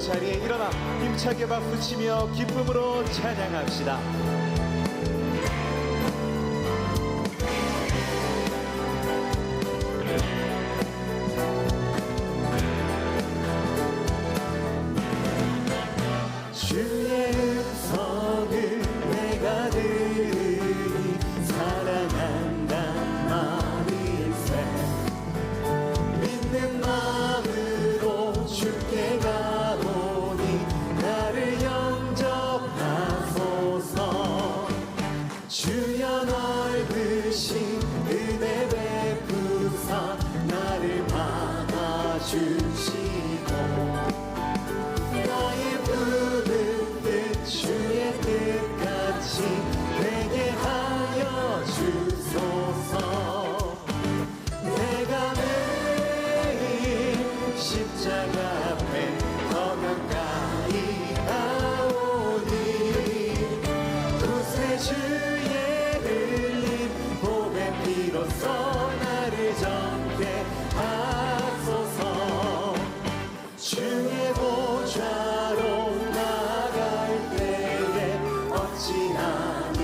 자리에 일어나 힘차게 박수치며 기쁨으로 찬양합시다. 주의 음성을 내가 들으니 사랑한단 말일세. 믿는 마음으로 주께 가오니 나를 영접하소서. 주여 넓으신 은혜 베푸사 나를 받아주시고 나의 부른 뜻 주의 뜻같이 되게 하여 주소서. 내가 매일 십자가 앞에 더 가까이 가오니 구세주의 흘린 보배 피로써 나를 정케 하소서. 주의 보좌로 나갈 때에 어찌하니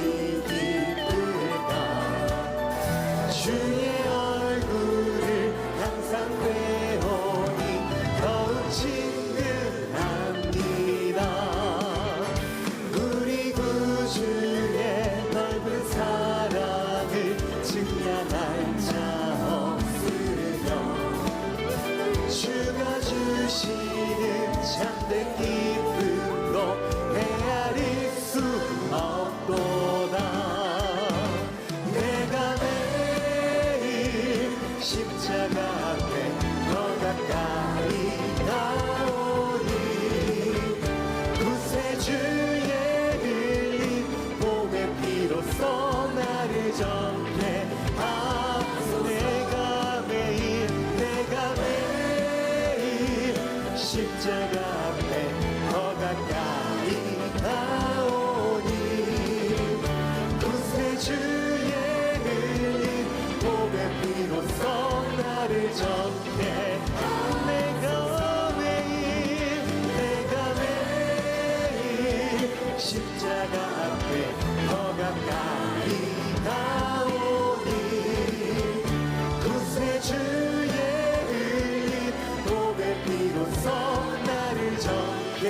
기쁠까. 주의 얼굴을 항상 배우니 더욱 친근합니다. 우리 구주의 넓은 사랑을 증량할 자 없으며 주가 주시는 참된 기쁨도 헤아릴 수 없도다. 내가 매일 십자가 앞에 더 가까이 가오니 구세주의 흘린 보배 피로써 나를 정케 하소서. 내가 매일 십자가 앞에 더 가까이 가오니 구세주의 흘린 보배 피로써 나를 정케. 내가 매일 십자가 앞에 더 가까이 가오니 구세주의 흘린 보배 피로써 나를 정케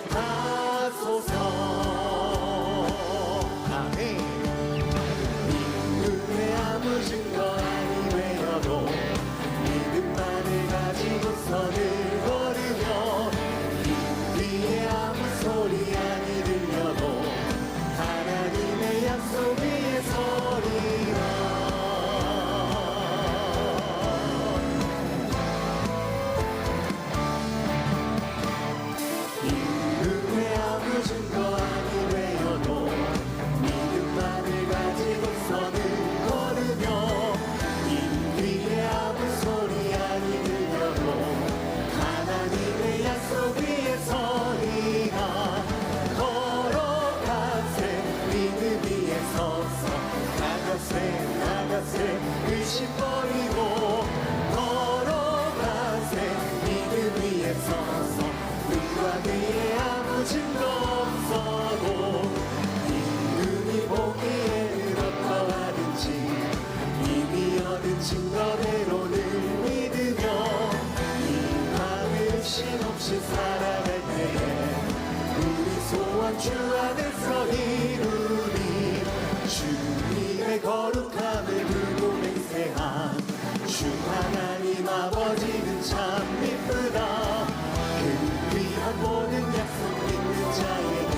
하소서. 아멘. 믿음의 아무 증거 아니 되어도 믿음만을 가지고서는 걸으며 이 위에 아무 소리 아니 들려도 하나님의 약속 위에 서리라. 증거 아니 되어도 믿음만을 가지고서는 걸으며 이 위에 아무 소리 아니 들려도 하나님의 약속 위에 서리라. 걸어가세 믿음 위에 서서 나가세 의심 버리고 걸어가세 믿음 위에 서서 눈과 귀에 아무 증거 없어도 이름이 보기에는 어떠하든지 이미 얻은 증거대로를 믿으며 이 마음 쉼없이 살아갈 때에 우리 소원 주 안에서 이루니 주님의 거룩함을 들고 맹세한 주 하나님 아버지는 참 이쁘다. 그 귀한 모든 약속 믿는 자에게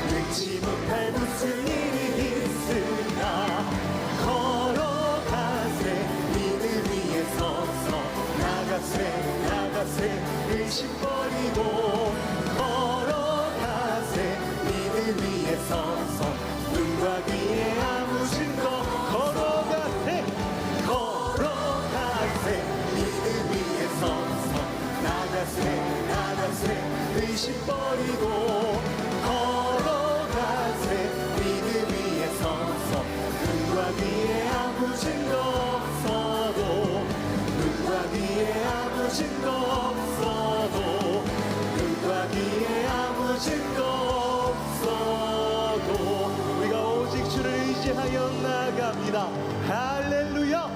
능치 못할 무슨 일이 있으나 걸어가세 믿음 위에 서서 나가세 의심 버리고 걸어가세 믿음 위에 서서 눈과 귀에 아무 증거 걸어가 함께하여 나갑니다. 할렐루야.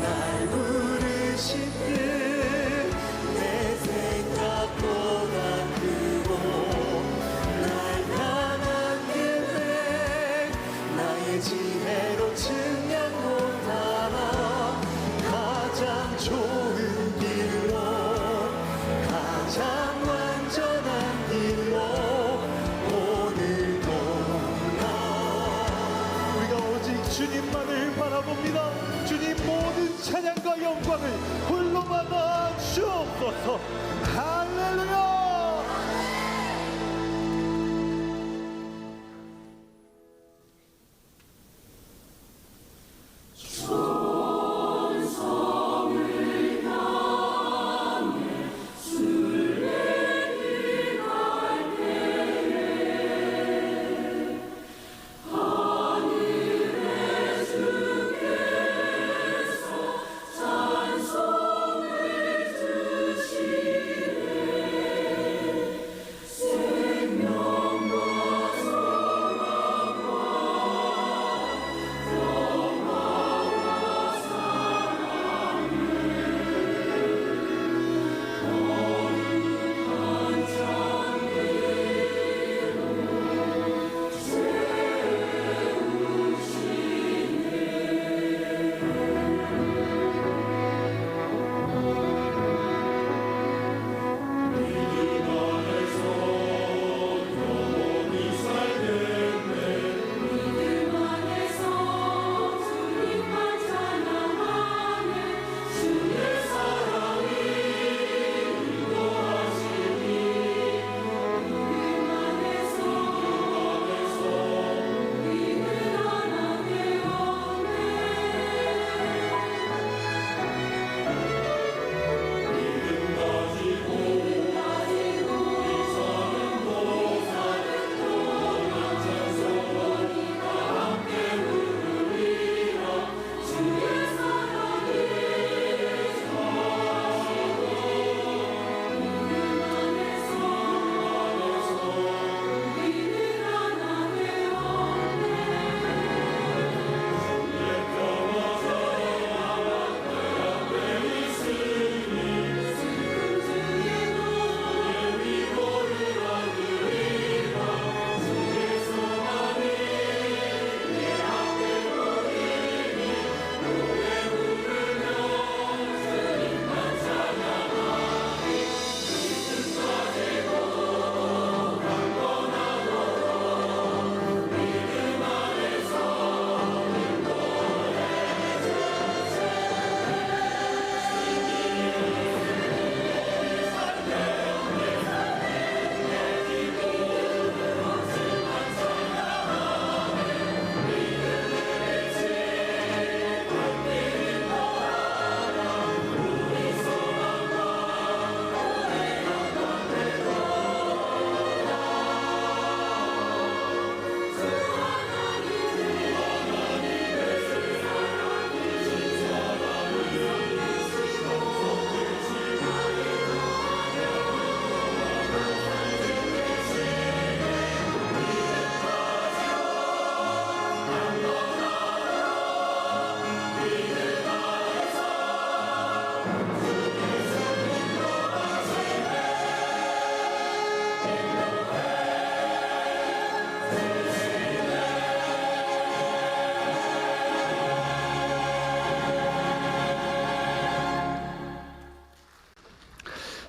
날 부르신 뜻내 생각보다 크고 날 향한 계획 나의 지혜로 측량 못하나 가장 좋은 길로 가장 완전한 길로 오늘도 우리가 오직 주님만을 바라봅니다. 주님 모든 찬양과 영광을 홀로 받아 주옵소서. 할렐루야.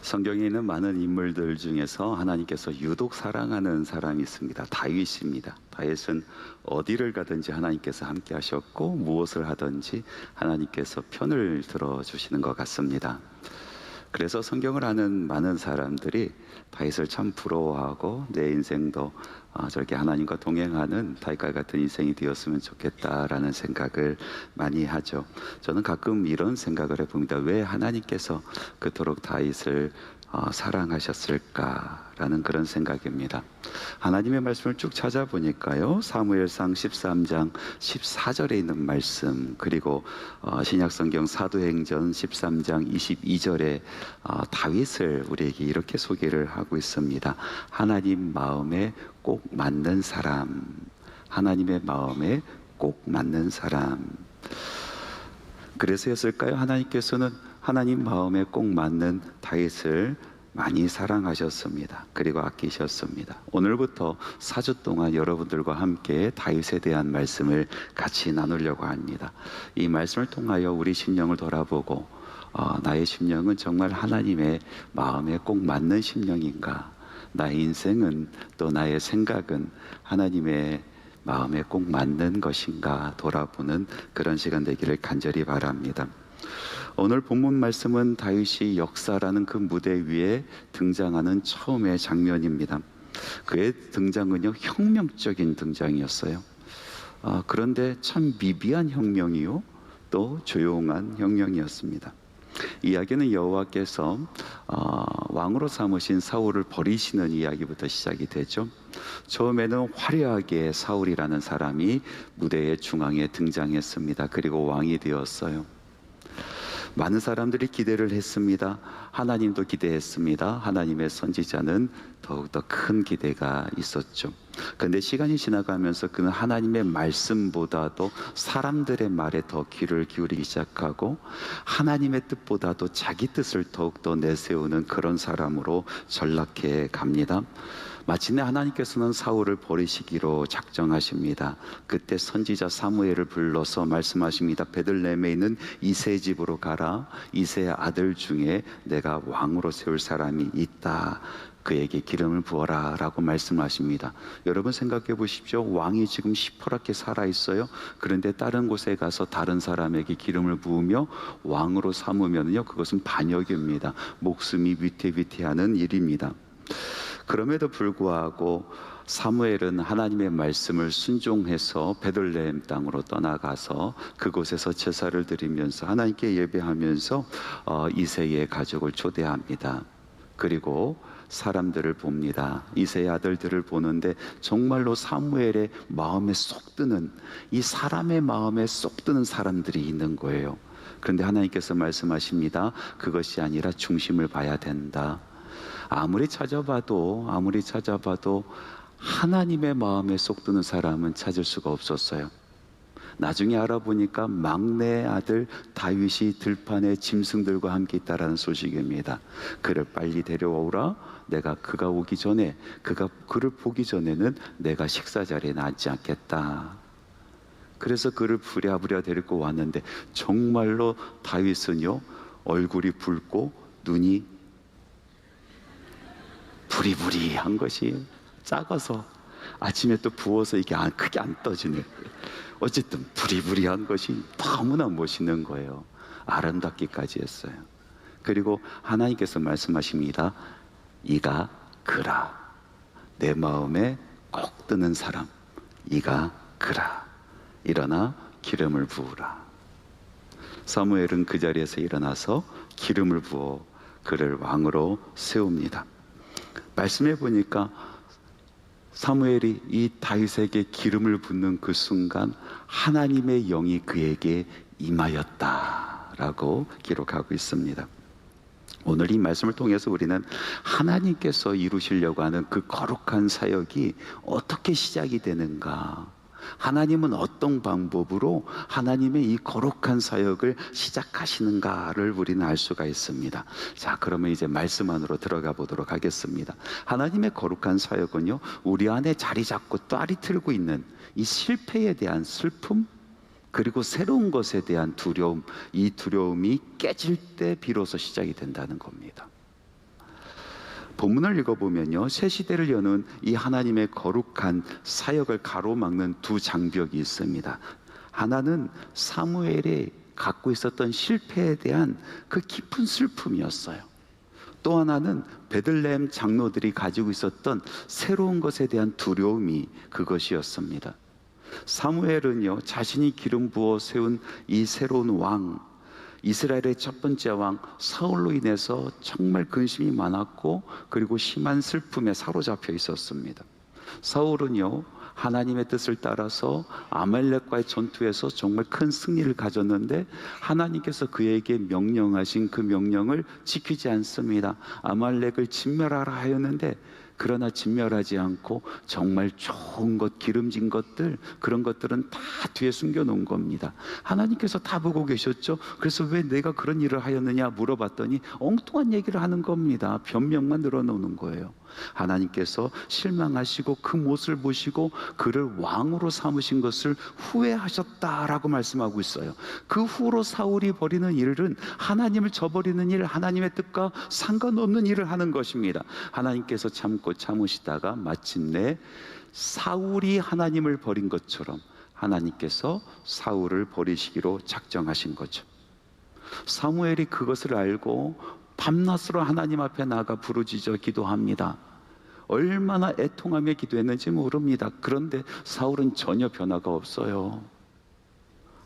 성경에 있는 많은 인물들 중에서 하나님께서 유독 사랑하는 사람이 있습니다. 다윗입니다. 다윗은 어디를 가든지 하나님께서 함께 하셨고 무엇을 하든지 하나님께서 편을 들어주시는 것 같습니다. 그래서 성경을 아는 많은 사람들이 다윗을 참 부러워하고 내 인생도 저렇게 하나님과 동행하는 다윗과 같은 인생이 되었으면 좋겠다라는 생각을 많이 하죠. 저는 가끔 이런 생각을 해봅니다. 왜 하나님께서 그토록 다윗을 사랑하셨을까라는 그런 생각입니다. 하나님의 말씀을 쭉 찾아보니까요, 사무엘상 13장 14절에 있는 말씀, 그리고 신약성경 사도행전 13장 22절에 다윗을 우리에게 이렇게 소개를 하고 있습니다. 하나님 마음에 꼭 맞는 사람, 하나님의 마음에 꼭 맞는 사람. 그래서였을까요? 하나님께서는 하나님 마음에 꼭 맞는 다윗을 많이 사랑하셨습니다. 그리고 아끼셨습니다. 오늘부터 4주 동안 여러분들과 함께 다윗에 대한 말씀을 같이 나누려고 합니다. 이 말씀을 통하여 우리 심령을 돌아보고 나의 심령은 정말 하나님의 마음에 꼭 맞는 심령인가? 나의 인생은 또 나의 생각은 하나님의 마음에 꼭 맞는 것인가 돌아보는 그런 시간 되기를 간절히 바랍니다. 오늘 본문 말씀은 다윗이 역사라는 그 무대 위에 등장하는 처음의 장면입니다. 그의 등장은요, 혁명적인 등장이었어요. 그런데 참 미비한 혁명이요, 또 조용한 혁명이었습니다. 이야기는 여호와께서 왕으로 삼으신 사울을 버리시는 이야기부터 시작이 되죠. 처음에는 화려하게 사울이라는 사람이 무대의 중앙에 등장했습니다. 그리고 왕이 되었어요. 많은 사람들이 기대를 했습니다. 하나님도 기대했습니다. 하나님의 선지자는 더욱더 큰 기대가 있었죠. 그런데 시간이 지나가면서 그는 하나님의 말씀보다도 사람들의 말에 더 귀를 기울이기 시작하고 하나님의 뜻보다도 자기 뜻을 더욱더 내세우는 그런 사람으로 전락해 갑니다. 마침내 하나님께서는 사울을 버리시기로 작정하십니다. 그때 선지자 사무엘을 불러서 말씀하십니다. 베들레헴에 있는 이새의 집으로 가라. 이새의 아들 중에 내가 왕으로 세울 사람이 있다. 그에게 기름을 부어라 라고 말씀하십니다. 여러분 생각해 보십시오. 왕이 지금 시퍼렇게 살아있어요. 그런데 다른 곳에 가서 다른 사람에게 기름을 부으며 왕으로 삼으면요, 그것은 반역입니다. 목숨이 위태위태하는 일입니다. 그럼에도 불구하고 사무엘은 하나님의 말씀을 순종해서 베들레헴 땅으로 떠나가서 그곳에서 제사를 드리면서 하나님께 예배하면서 이새의 가족을 초대합니다. 그리고 사람들을 봅니다. 이새의 아들들을 보는데 정말로 사무엘의 마음에 쏙 드는, 이 사람의 마음에 쏙 드는 사람들이 있는 거예요. 그런데 하나님께서 말씀하십니다. 그것이 아니라 중심을 봐야 된다. 아무리 찾아봐도 하나님의 마음에 쏙 드는 사람은 찾을 수가 없었어요. 나중에 알아보니까 막내 아들 다윗이 들판에 짐승들과 함께 있다라는 소식입니다. 그를 빨리 데려오라. 내가 그가 오기 전에, 그를 보기 전에는 내가 식사 자리에 앉지 않겠다. 그래서 그를 부랴부랴 데리고 왔는데 정말로 다윗은요, 얼굴이 붉고 눈이 부리부리한 것이 작아서 아침에 또 부어서 이게 크게 안 떠지네. 어쨌든 부리부리한 것이 너무나 멋있는 거예요. 아름답기까지 했어요. 그리고 하나님께서 말씀하십니다. 이가 그라. 내 마음에 꼭 드는 사람, 이가 그라. 일어나 기름을 부으라. 사무엘은 그 자리에서 일어나서 기름을 부어 그를 왕으로 세웁니다. 말씀해 보니까 사무엘이 이 다윗에게 기름을 붓는 그 순간 하나님의 영이 그에게 임하였다라고 기록하고 있습니다. 오늘 이 말씀을 통해서 우리는 하나님께서 이루시려고 하는 그 거룩한 사역이 어떻게 시작이 되는가, 하나님은 어떤 방법으로 하나님의 이 거룩한 사역을 시작하시는가를 우리는 알 수가 있습니다. 자, 그러면 이제 말씀 안으로 들어가 보도록 하겠습니다. 하나님의 거룩한 사역은요, 우리 안에 자리 잡고 또아리 틀고 있는 이 실패에 대한 슬픔, 그리고 새로운 것에 대한 두려움, 이 두려움이 깨질 때 비로소 시작이 된다는 겁니다. 본문을 읽어보면요, 새 시대를 여는 이 하나님의 거룩한 사역을 가로막는 두 장벽이 있습니다. 하나는 사무엘이 갖고 있었던 실패에 대한 그 깊은 슬픔이었어요. 또 하나는 베들레헴 장로들이 가지고 있었던 새로운 것에 대한 두려움이 그것이었습니다. 사무엘은요, 자신이 기름 부어 세운 이 새로운 왕, 이스라엘의 첫 번째 왕 사울로 인해서 정말 근심이 많았고, 그리고 심한 슬픔에 사로잡혀 있었습니다. 사울은요, 하나님의 뜻을 따라서 아말렉과의 전투에서 정말 큰 승리를 가졌는데, 하나님께서 그에게 명령하신 그 명령을 지키지 않습니다. 아말렉을 진멸하라 하였는데, 그러나 진멸하지 않고 정말 좋은 것, 기름진 것들, 그런 것들은 다 뒤에 숨겨놓은 겁니다. 하나님께서 다 보고 계셨죠. 그래서 왜 내가 그런 일을 하였느냐 물어봤더니 엉뚱한 얘기를 하는 겁니다. 변명만 늘어놓는 거예요. 하나님께서 실망하시고 그 못을 보시고 그를 왕으로 삼으신 것을 후회하셨다라고 말씀하고 있어요. 그 후로 사울이 벌이는 일은 하나님을 저버리는 일, 하나님의 뜻과 상관없는 일을 하는 것입니다. 하나님께서 참고 참으시다가 마침내 사울이 하나님을 버린 것처럼 하나님께서 사울을 버리시기로 작정하신 거죠. 사무엘이 그것을 알고 밤낮으로 하나님 앞에 나가 부르짖어 기도합니다. 얼마나 애통하며 기도했는지 모릅니다. 그런데 사울은 전혀 변화가 없어요.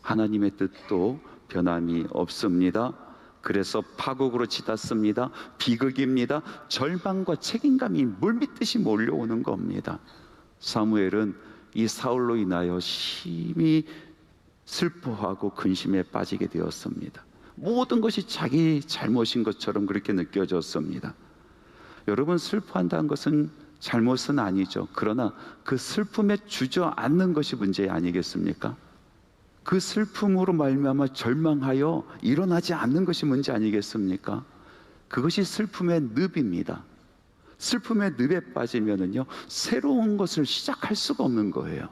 하나님의 뜻도 변함이 없습니다. 그래서 파국으로 치닫습니다. 비극입니다. 절망과 책임감이 물밀듯이 몰려오는 겁니다. 사무엘은 이 사울로 인하여 심히 슬퍼하고 근심에 빠지게 되었습니다. 모든 것이 자기 잘못인 것처럼 그렇게 느껴졌습니다. 여러분, 슬퍼한다는 것은 잘못은 아니죠. 그러나 그 슬픔에 주저앉는 것이 문제 아니겠습니까? 그 슬픔으로 말미암아 절망하여 일어나지 않는 것이 문제 아니겠습니까? 그것이 슬픔의 늪입니다. 슬픔의 늪에 빠지면은요, 새로운 것을 시작할 수가 없는 거예요.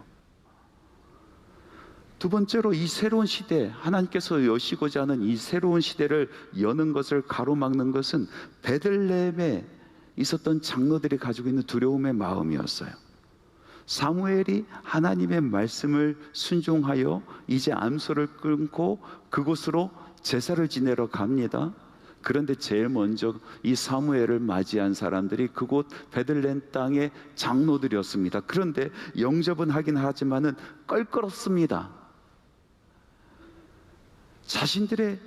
두 번째로, 이 새로운 시대, 하나님께서 여시고자 하는 이 새로운 시대를 여는 것을 가로막는 것은 베들레헴에 있었던 장로들이 가지고 있는 두려움의 마음이었어요. 사무엘이 하나님의 말씀을 순종하여 이제 암소를 끊고 그곳으로 제사를 지내러 갑니다. 그런데 제일 먼저 이 사무엘을 맞이한 사람들이 그곳 베들레헴 땅의 장로들이었습니다. 그런데 영접은 하긴 하지만은 껄끄럽습니다. 자신들의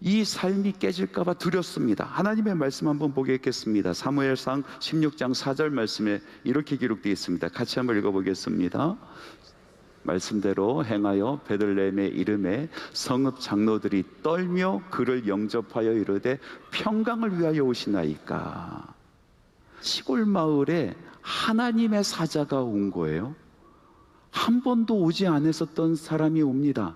이 삶이 깨질까봐 두렵습니다. 하나님의 말씀 한번 보겠습니다. 사무엘상 16장 4절 말씀에 이렇게 기록되어 있습니다. 같이 한번 읽어보겠습니다. 말씀대로 행하여 베들레헴의 이름에 성읍 장로들이 떨며 그를 영접하여 이르되 평강을 위하여 오시나이까. 시골 마을에 하나님의 사자가 온 거예요. 한 번도 오지 않았었던 사람이 옵니다.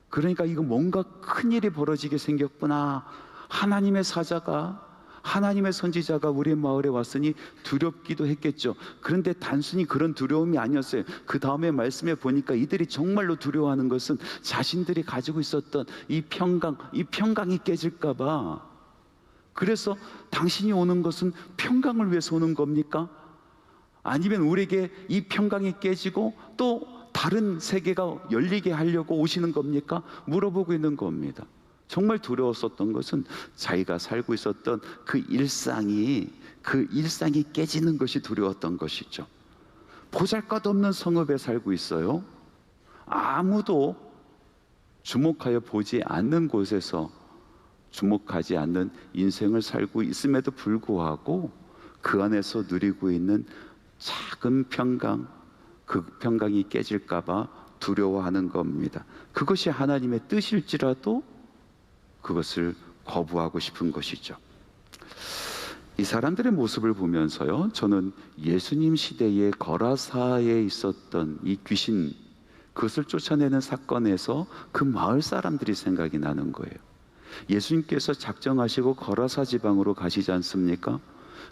그러니까 이거 뭔가 큰일이 벌어지게 생겼구나. 하나님의 사자가, 하나님의 선지자가 우리 마을에 왔으니 두렵기도 했겠죠. 그런데 단순히 그런 두려움이 아니었어요. 그 다음에 말씀에 보니까 이들이 정말로 두려워하는 것은 자신들이 가지고 있었던 이 평강이 깨질까 봐. 그래서 당신이 오는 것은 평강을 위해서 오는 겁니까? 아니면 우리에게 이 평강이 깨지고 또 다른 세계가 열리게 하려고 오시는 겁니까? 물어보고 있는 겁니다. 정말 두려웠었던 것은 자기가 살고 있었던 그 일상이 깨지는 것이 두려웠던 것이죠. 보잘것없는 성읍에 살고 있어요. 아무도 주목하여 보지 않는 곳에서 주목하지 않는 인생을 살고 있음에도 불구하고 그 안에서 누리고 있는 작은 평강, 그 평강이 깨질까봐 두려워하는 겁니다. 그것이 하나님의 뜻일지라도 그것을 거부하고 싶은 것이죠. 이 사람들의 모습을 보면서요, 저는 예수님 시대에 거라사에 있었던 이 귀신, 그것을 쫓아내는 사건에서 그 마을 사람들이 생각이 나는 거예요. 예수님께서 작정하시고 거라사 지방으로 가시지 않습니까?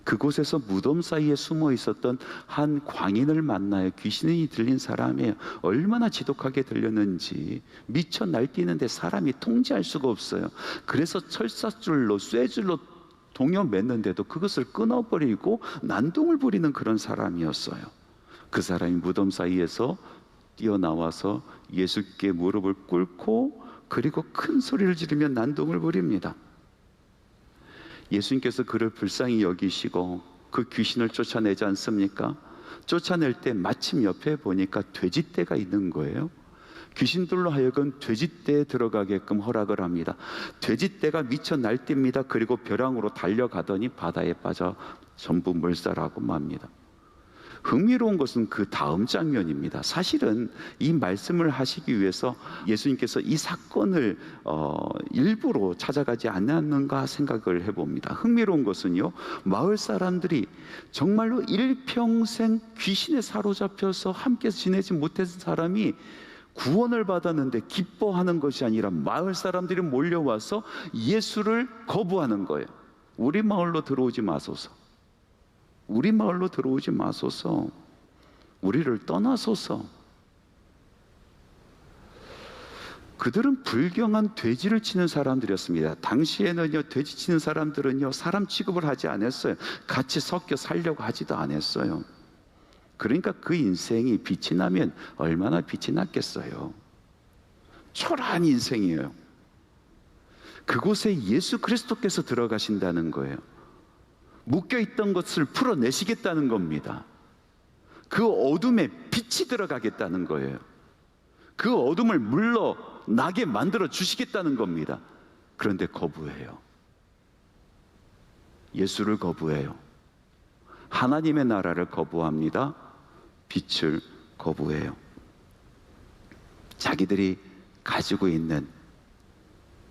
그곳에서 무덤 사이에 숨어 있었던 한 광인을 만나요. 귀신이 들린 사람이에요. 얼마나 지독하게 들렸는지 미쳐 날뛰는데 사람이 통제할 수가 없어요. 그래서 철사줄로 쇠줄로 동여 맸는데도 그것을 끊어버리고 난동을 부리는 그런 사람이었어요. 그 사람이 무덤 사이에서 뛰어나와서 예수께 무릎을 꿇고 그리고 큰 소리를 지르며 난동을 부립니다. 예수님께서 그를 불쌍히 여기시고 그 귀신을 쫓아내지 않습니까? 쫓아낼 때 마침 옆에 보니까 돼지떼가 있는 거예요. 귀신들로 하여금 돼지떼에 들어가게끔 허락을 합니다. 돼지떼가 미쳐 날뜁니다. 그리고 벼랑으로 달려가더니 바다에 빠져 전부 몰살하고 맙니다. 흥미로운 것은 그 다음 장면입니다. 사실은 이 말씀을 하시기 위해서 예수님께서 이 사건을 일부러 찾아가지 않았는가 생각을 해봅니다. 흥미로운 것은요, 마을 사람들이 정말로 일평생 귀신에 사로잡혀서 함께 지내지 못했던 사람이 구원을 받았는데 기뻐하는 것이 아니라 마을 사람들이 몰려와서 예수를 거부하는 거예요. 우리 마을로 들어오지 마소서. 우리 마을로 들어오지 마소서. 우리를 떠나소서. 그들은 불경한 돼지를 치는 사람들이었습니다. 당시에는요, 돼지 치는 사람들은요, 사람 취급을 하지 않았어요. 같이 섞여 살려고 하지도 않았어요. 그러니까 그 인생이 빛이 나면 얼마나 빛이 났겠어요. 초라한 인생이에요. 그곳에 예수 그리스도께서 들어가신다는 거예요. 묶여있던 것을 풀어내시겠다는 겁니다. 그 어둠에 빛이 들어가겠다는 거예요. 그 어둠을 물러나게 만들어 주시겠다는 겁니다. 그런데 거부해요. 예수를 거부해요. 하나님의 나라를 거부합니다. 빛을 거부해요. 자기들이 가지고 있는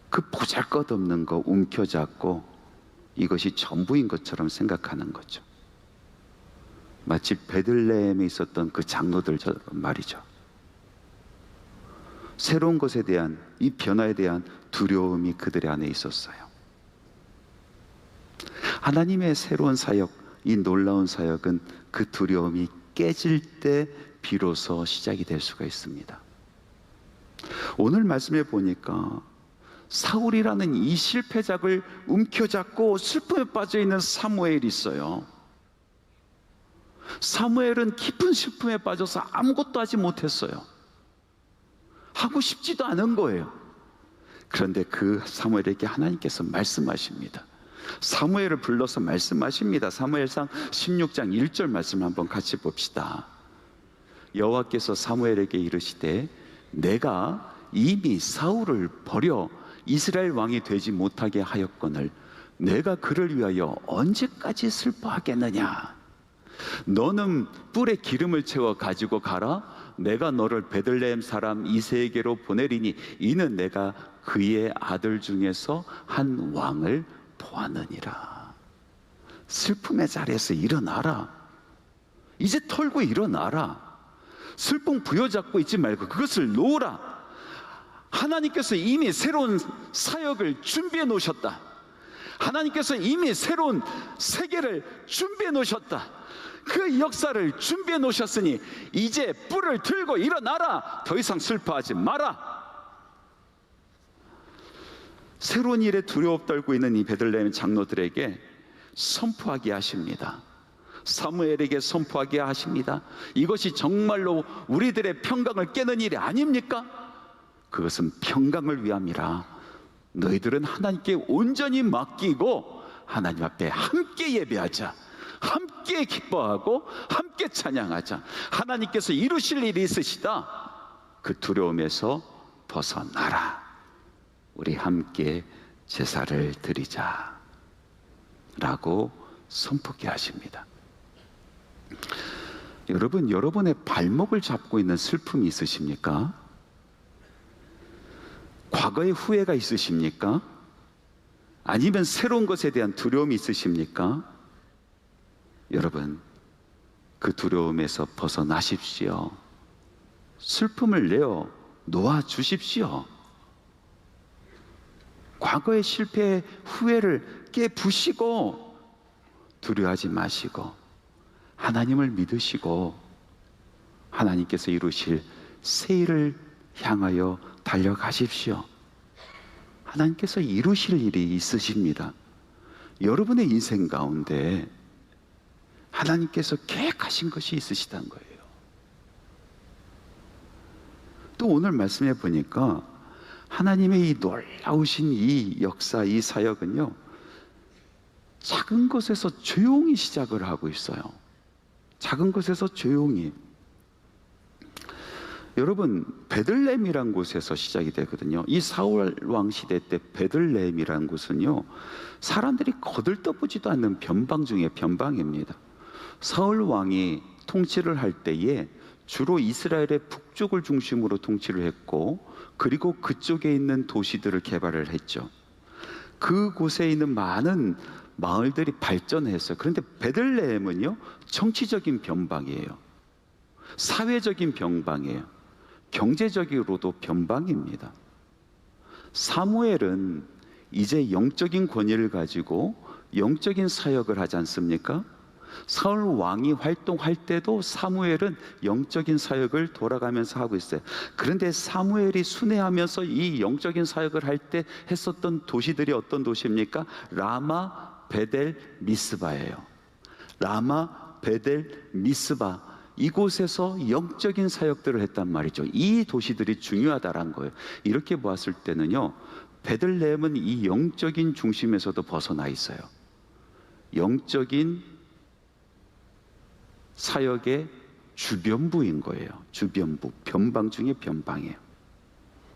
그 보잘것없는 거 움켜잡고 이것이 전부인 것처럼 생각하는 거죠. 마치 베들레헴에 있었던 그 장로들처럼 말이죠. 새로운 것에 대한 이 변화에 대한 두려움이 그들의 안에 있었어요. 하나님의 새로운 사역, 이 놀라운 사역은 그 두려움이 깨질 때 비로소 시작이 될 수가 있습니다. 오늘 말씀에 보니까 사울이라는 이 실패작을 움켜잡고 슬픔에 빠져있는 사무엘이 있어요. 사무엘은 깊은 슬픔에 빠져서 아무것도 하지 못했어요. 하고 싶지도 않은 거예요. 그런데 그 사무엘에게 하나님께서 말씀하십니다. 사무엘을 불러서 말씀하십니다. 사무엘상 16장 1절 말씀 한번 같이 봅시다. 여호와께서 사무엘에게 이르시되 내가 이미 사울을 버려 이스라엘 왕이 되지 못하게 하였거늘 내가 그를 위하여 언제까지 슬퍼하겠느냐. 너는 뿔에 기름을 채워 가지고 가라. 내가 너를 베들레헴 사람 이새에게로 보내리니 이는 내가 그의 아들 중에서 한 왕을 보았느니라. 슬픔의 자리에서 일어나라. 이제 털고 일어나라. 슬픔 부여잡고 있지 말고 그것을 놓으라. 하나님께서 이미 새로운 사역을 준비해 놓으셨다. 하나님께서 이미 새로운 세계를 준비해 놓으셨다. 그 역사를 준비해 놓으셨으니 이제 뿔을 들고 일어나라. 더 이상 슬퍼하지 마라. 새로운 일에 두려움 떨고 있는 이 베들레헴 장로들에게 선포하게 하십니다. 사무엘에게 선포하게 하십니다. 이것이 정말로 우리들의 평강을 깨는 일이 아닙니까? 그것은 평강을 위함이라. 너희들은 하나님께 온전히 맡기고 하나님 앞에 함께 예배하자. 함께 기뻐하고 함께 찬양하자. 하나님께서 이루실 일이 있으시다. 그 두려움에서 벗어나라. 우리 함께 제사를 드리자 라고 선포케 하십니다. 여러분, 여러분의 발목을 잡고 있는 슬픔이 있으십니까? 과거의 후회가 있으십니까? 아니면 새로운 것에 대한 두려움이 있으십니까? 여러분, 그 두려움에서 벗어나십시오. 슬픔을 내어 놓아주십시오. 과거의 실패의 후회를 깨부시고 두려워하지 마시고 하나님을 믿으시고 하나님께서 이루실 새 일을 향하여 달려가십시오. 하나님께서 이루실 일이 있으십니다. 여러분의 인생 가운데 하나님께서 계획하신 것이 있으시다는 거예요. 또 오늘 말씀해 보니까 하나님의 이 놀라우신 이 역사, 이 사역은요, 작은 것에서 조용히 시작을 하고 있어요. 작은 것에서 조용히. 여러분, 베들레헴이란 곳에서 시작이 되거든요. 이 사울 왕 시대 때 베들레헴이란 곳은요, 사람들이 거들떠보지도 않는 변방 중에 변방입니다. 사울 왕이 통치를 할 때에 주로 이스라엘의 북쪽을 중심으로 통치를 했고, 그리고 그쪽에 있는 도시들을 개발을 했죠. 그곳에 있는 많은 마을들이 발전했어요. 그런데 베들레헴은요, 정치적인 변방이에요. 사회적인 변방이에요. 경제적으로도 변방입니다. 사무엘은 이제 영적인 권위를 가지고 영적인 사역을 하지 않습니까? 사울 왕이 활동할 때도 사무엘은 영적인 사역을 돌아가면서 하고 있어요. 그런데 사무엘이 순회하면서 이 영적인 사역을 할 때 했었던 도시들이 어떤 도시입니까? 라마, 베델, 미스바예요. 라마, 베델, 미스바, 이곳에서 영적인 사역들을 했단 말이죠. 이 도시들이 중요하다는 거예요. 이렇게 보았을 때는요, 베들레헴은 이 영적인 중심에서도 벗어나 있어요. 영적인 사역의 주변부인 거예요. 주변부, 변방 중에 변방이에요.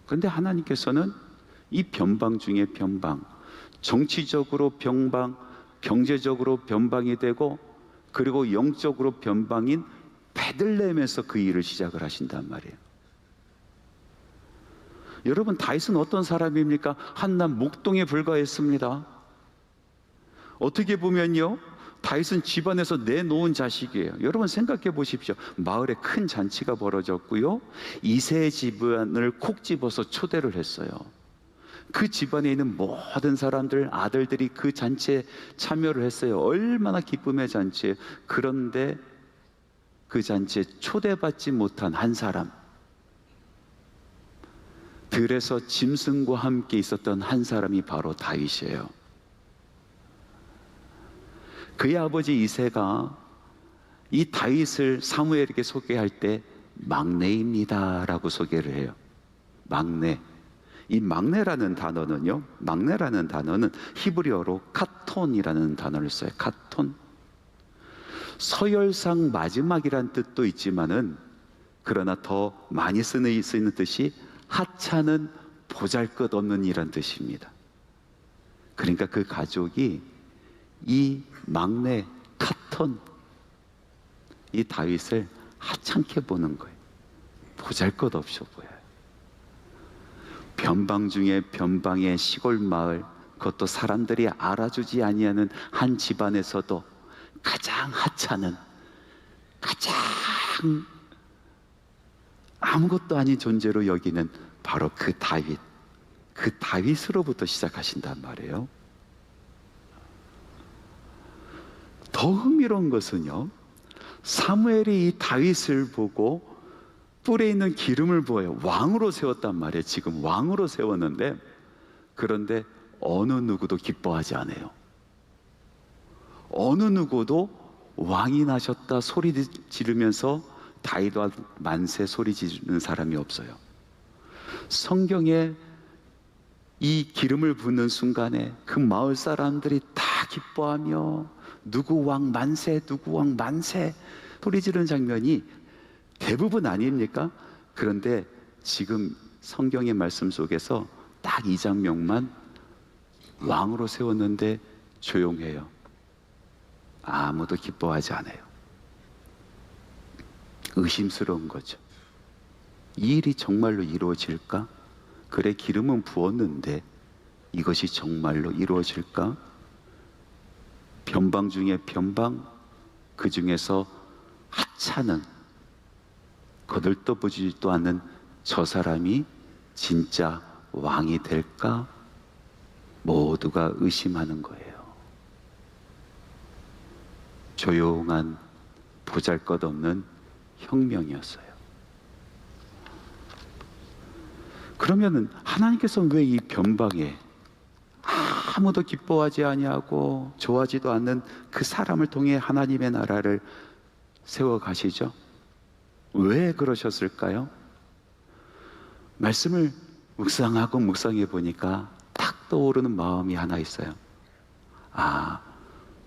그런데 하나님께서는 이 변방 중에 변방, 정치적으로 변방, 경제적으로 변방이 되고, 그리고 영적으로 변방인 베들레헴에서 그 일을 시작을 하신단 말이에요. 여러분, 다윗은 어떤 사람입니까? 한낱 목동에 불과했습니다. 어떻게 보면요, 다윗은 집안에서 내놓은 자식이에요. 여러분 생각해 보십시오. 마을에 큰 잔치가 벌어졌고요, 이세 집안을 콕 집어서 초대를 했어요. 그 집안에 있는 모든 사람들, 아들들이 그 잔치에 참여를 했어요. 얼마나 기쁨의 잔치예요. 그런데 그 잔치에 초대받지 못한 한 사람, 들에서 짐승과 함께 있었던 한 사람이 바로 다윗이에요. 그의 아버지 이새가 이 다윗을 사무엘에게 소개할 때 막내입니다 라고 소개를 해요. 막내. 이 막내라는 단어는요, 막내라는 단어는 히브리어로 카톤이라는 단어를 써요. 카톤. 서열상 마지막이란 뜻도 있지만은, 그러나 더 많이 쓰이는 뜻이 하찮은 보잘것없는 이란 뜻입니다. 그러니까 그 가족이 이 막내 카톤, 이 다윗을 하찮게 보는 거예요. 보잘것없어 보여요. 변방 중에 변방의 시골 마을, 그것도 사람들이 알아주지 아니하는 한 집안에서도 가장 하찮은, 가장 아무것도 아닌 존재로 여기는 바로 그 다윗, 그 다윗으로부터 시작하신단 말이에요. 더 흥미로운 것은요, 사무엘이 이 다윗을 보고 뿔에 있는 기름을 부어요. 왕으로 세웠단 말이에요. 지금 왕으로 세웠는데, 그런데 어느 누구도 기뻐하지 않아요. 어느 누구도 왕이 나셨다 소리 지르면서 다윗과 만세 소리 지르는 사람이 없어요. 성경에 이 기름을 붓는 순간에 그 마을 사람들이 다 기뻐하며 누구 왕 만세, 누구 왕 만세 소리 지르는 장면이 대부분 아닙니까? 그런데 지금 성경의 말씀 속에서 딱 이 장면만 왕으로 세웠는데 조용해요. 아무도 기뻐하지 않아요. 의심스러운 거죠. 이 일이 정말로 이루어질까? 그래, 기름은 부었는데 이것이 정말로 이루어질까? 변방 중에 변방, 그 중에서 하찮은, 거들떠보지도 않는 저 사람이 진짜 왕이 될까? 모두가 의심하는 거예요. 조용한 보잘것없는 혁명이었어요. 그러면은 하나님께서는 왜 이 변방에 아무도 기뻐하지 아니하고 좋아하지도 않는 그 사람을 통해 하나님의 나라를 세워 가시죠? 왜 그러셨을까요? 말씀을 묵상하고 묵상해 보니까 딱 떠오르는 마음이 하나 있어요. 아,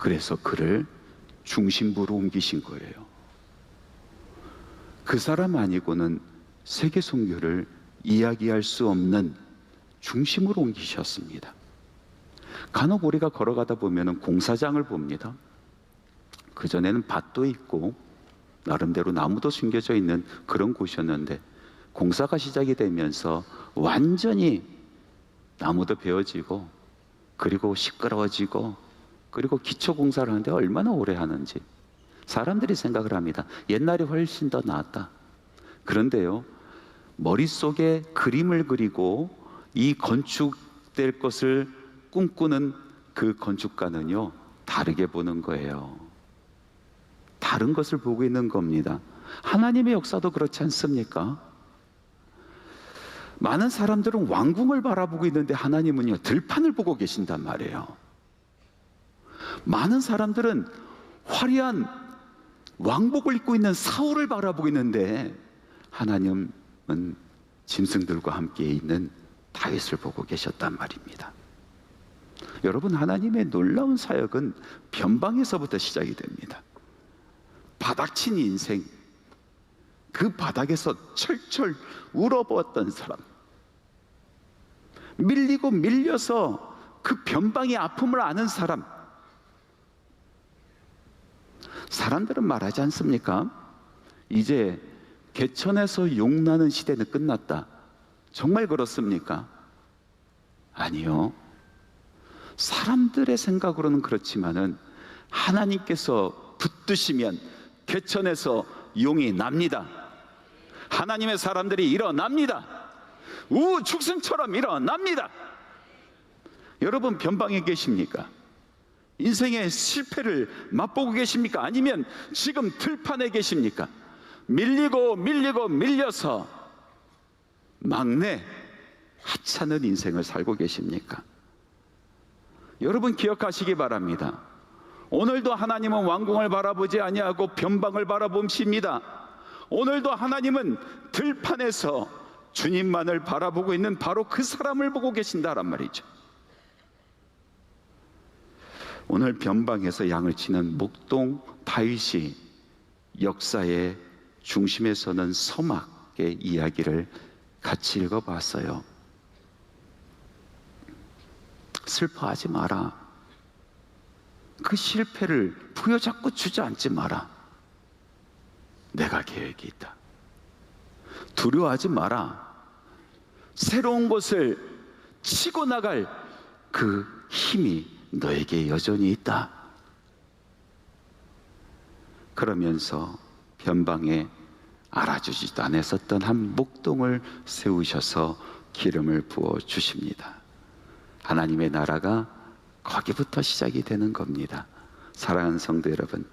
그래서 그를 중심부로 옮기신 거예요. 그 사람 아니고는 세계 선교를 이야기할 수 없는 중심으로 옮기셨습니다. 간혹 우리가 걸어가다 보면 공사장을 봅니다. 그전에는 밭도 있고 나름대로 나무도 숨겨져 있는 그런 곳이었는데, 공사가 시작이 되면서 완전히 나무도 베어지고, 그리고 시끄러워지고, 그리고 기초 공사를 하는데 얼마나 오래 하는지 사람들이 생각을 합니다. 옛날이 훨씬 더 나았다. 그런데요, 머릿속에 그림을 그리고 이 건축될 것을 꿈꾸는 그 건축가는요, 다르게 보는 거예요. 다른 것을 보고 있는 겁니다. 하나님의 역사도 그렇지 않습니까? 많은 사람들은 왕궁을 바라보고 있는데 하나님은요, 들판을 보고 계신단 말이에요. 많은 사람들은 화려한 왕복을 입고 있는 사울을 바라보고 있는데 하나님은 짐승들과 함께 있는 다윗을 보고 계셨단 말입니다. 여러분, 하나님의 놀라운 사역은 변방에서부터 시작이 됩니다. 바닥친 인생, 그 바닥에서 철철 울어보았던 사람, 밀리고 밀려서 그 변방의 아픔을 아는 사람, 사람들은 말하지 않습니까? 이제 개천에서 용나는 시대는 끝났다. 정말 그렇습니까? 아니요. 사람들의 생각으로는 그렇지만은 하나님께서 붙드시면 개천에서 용이 납니다. 하나님의 사람들이 일어납니다. 우죽순처럼 일어납니다. 여러분, 변방에 계십니까? 인생의 실패를 맛보고 계십니까? 아니면 지금 들판에 계십니까? 밀리고 밀리고 밀려서 막내 하찮은 인생을 살고 계십니까? 여러분, 기억하시기 바랍니다. 오늘도 하나님은 왕궁을 바라보지 아니하고 변방을 바라보십니다. 오늘도 하나님은 들판에서 주님만을 바라보고 있는 바로 그 사람을 보고 계신다란 말이죠. 오늘 변방에서 양을 치는 목동 다윗이 역사의 중심에 서는 서막의 이야기를 같이 읽어봤어요. 슬퍼하지 마라. 그 실패를 부여잡고 주저앉지 마라. 내가 계획이 있다. 두려워하지 마라. 새로운 것을 치고 나갈 그 힘이 너에게 여전히 있다. 그러면서 변방에 알아주지도 않았었던 한 목동을 세우셔서 기름을 부어 주십니다. 하나님의 나라가 거기부터 시작이 되는 겁니다. 사랑하는 성도 여러분,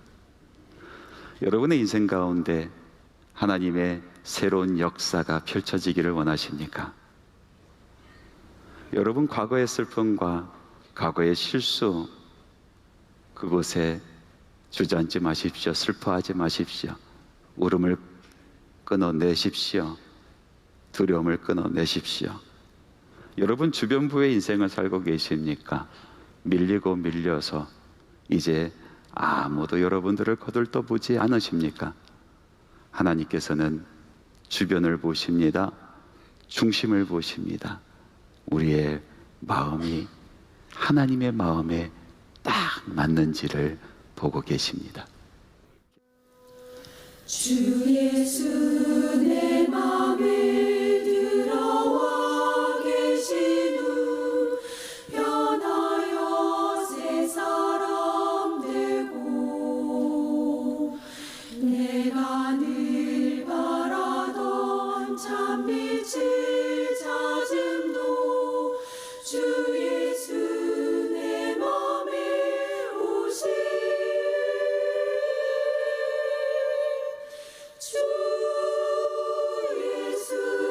여러분의 인생 가운데 하나님의 새로운 역사가 펼쳐지기를 원하십니까? 여러분, 과거의 슬픔과 과거의 실수, 그곳에 주저앉지 마십시오. 슬퍼하지 마십시오. 울음을 끊어내십시오. 두려움을 끊어내십시오. 여러분, 주변부의 인생을 살고 계십니까? 밀리고 밀려서 이제 아무도 여러분들을 거들떠보지 않으십니까? 하나님께서는 주변을 보십니다. 중심을 보십니다. 우리의 마음이 하나님의 마음에 딱 맞는지를 보고 계십니다. 주 예수 내 맘에 들어와 계신 후 변하여 새 사람 되고 내가 늘 바라던 참빛을 찾음도 주 예수 내 맘에 오시 주 예수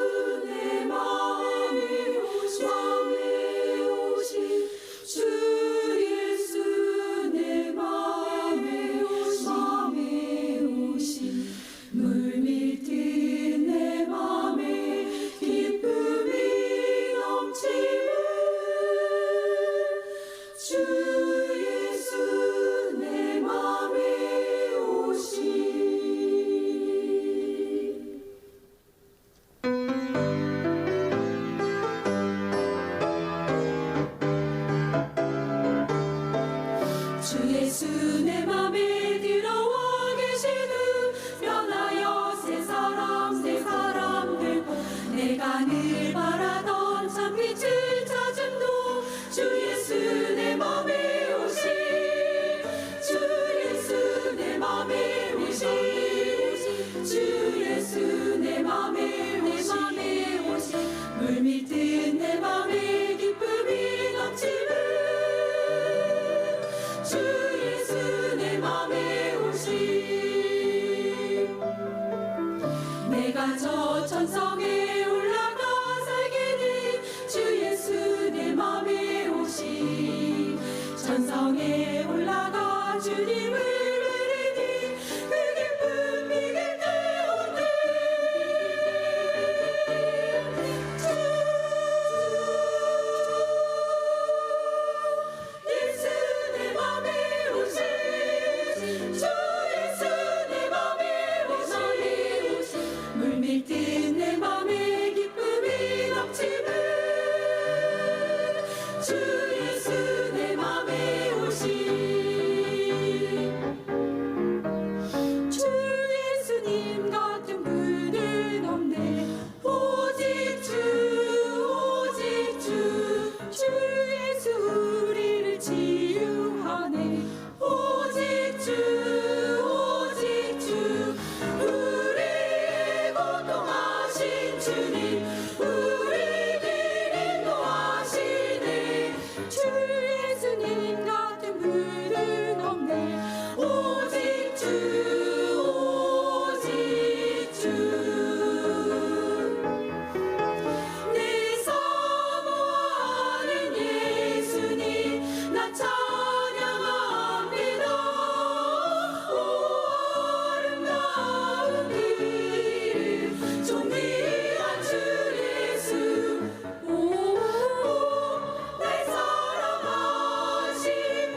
주 예수 내 맘에 오시 내가 저 천성에 올라가 살게 된 주 예수 내 맘에 오시 천성에 올라가 주님을 부르니 그 기쁨 이길 가운데 예수 내 맘에 오시 주 예수 내 맘에 오시 물밀듯 내 맘에 기쁨이 넘치는 주 예수 내 맘에 오시 주 예수님 같은 분은 없네 오직 주 예수 우리를 치유하네 오직 주 우리의 고통하신 주님 우리 길 인도하시네 주 예수님 같은 분은 없네 오직 주 내 사모하는 예수님 나 찬양합니다 오 아름다운 이름 존귀한 주 예수 날 사랑하시고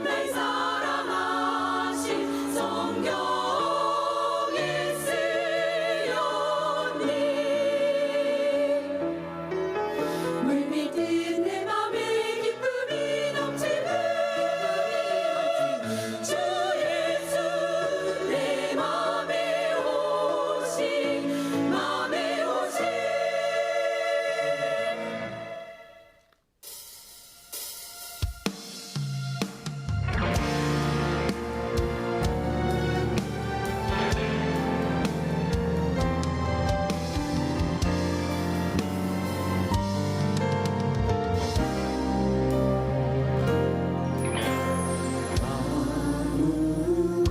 날 사랑하신 성경에 쓰였네 물밀듯 내 맘에 기쁨이 넘치는 주 예수 내 맘에 오시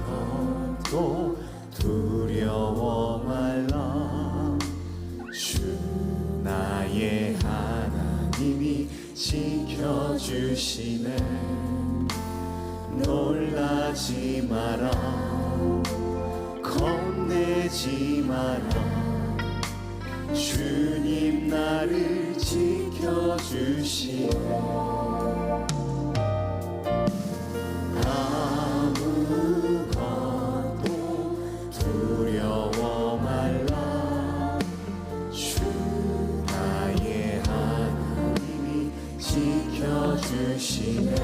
아무것도 두려워 말라 주 나의 하나님이 지켜주시네 놀라지 마라 겁내지 마라 주님 나를 지켜주시네 아무것도 두려워 말라 주 나의 하나님이 지켜주시네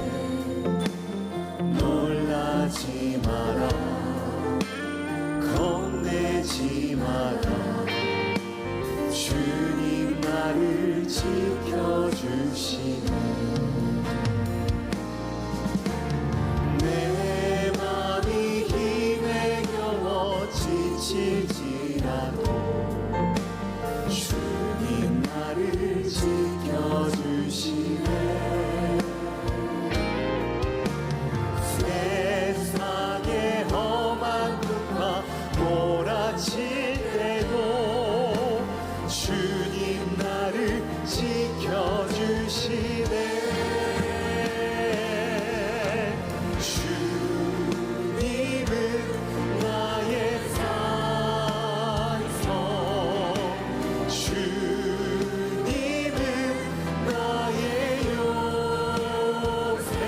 놀라지 마라 겁내지 마라 주님 나를 지켜주시네 내 맘이 힘에 겨워 지칠지라도 주님 나를 지켜주시네 세상의 험한 꿈과 몰아칠 때도 주님 나를 지켜주시네 주님은 나의 산성 주님은 나의 요새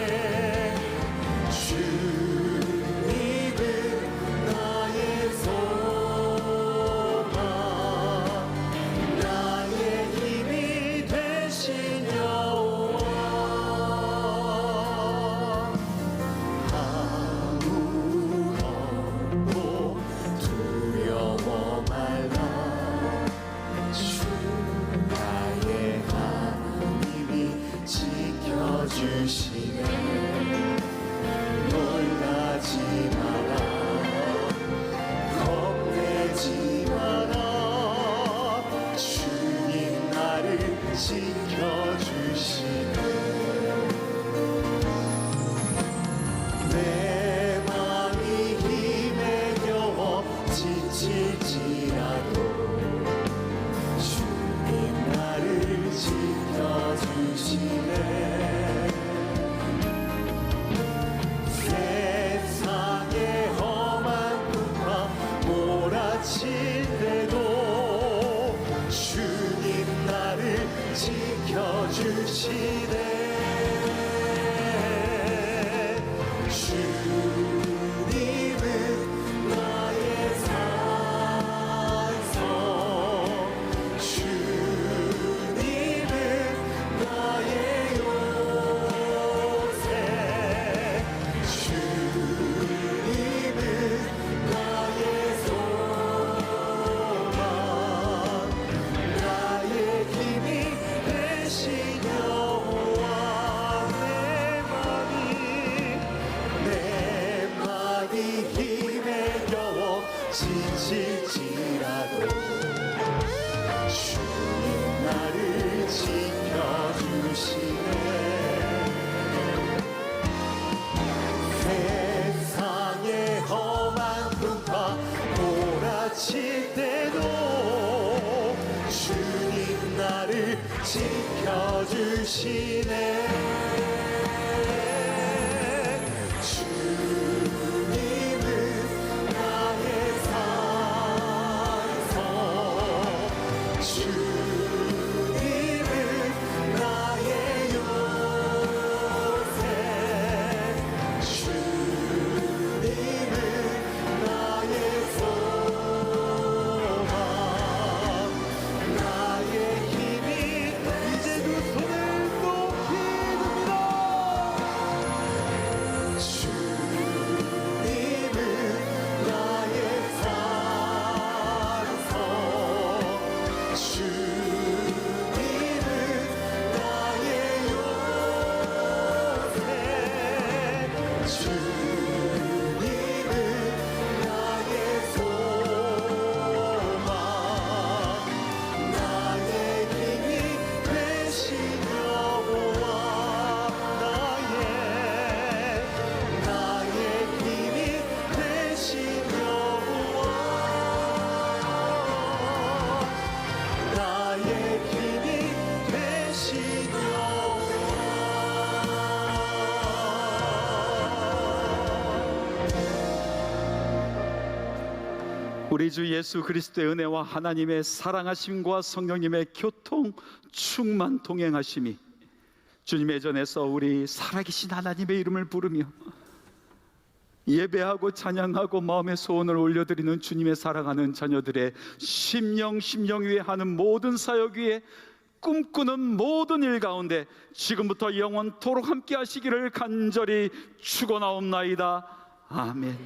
주님은 나의 소망 나의 힘이 되신 여호와 아무것도 두려워 말라 주 나의 하나님이 지켜주시네 놀라지 마라 겁내지 마라 주님 나를 지켜 지켜주시네. 내 맘이 힘에 겨워 지칠지라도 주님 나를 지켜주시네. 세상의 험한 풍파 몰아칠 때도 주님 나를 지켜주시네. 주님은 나의 산성, 주님은 나의 요새, 주님은 나의 소망, 나의 힘이 되신 여호와. 내 맘이 힘에 겨워 지칠지라도 주님 나를 지켜주시네. 세상의 험한 풍파 몰아칠 때도 주님 나를 지켜주시네. 주님은 나의 산성, 주님은 나의 요새, 주님은 나의 소망, 나의 힘이. 이제 두 손을 높이 듭니다. 주님은 나의 산성, 주님은 나의 요새, 주님은 나의 소망, 나의 힘이 되신 여호와. 나의 힘이 되신 여호와. 나의 힘이 되신 여호와. 우리 주 예수 그리스도의 은혜와 하나님의 사랑하심과 성령님의 교통 충만 동행하심이 주님의 전에서 우리 살아계신 하나님의 이름을 부르며 예배하고 찬양하고 마음의 소원을 올려드리는 주님의 사랑하는 자녀들의 심령 위에 하는 모든 사역 위에 꿈꾸는 모든 일 가운데 지금부터 영원토록 함께 하시기를 간절히 축원하옵나이다. 아멘.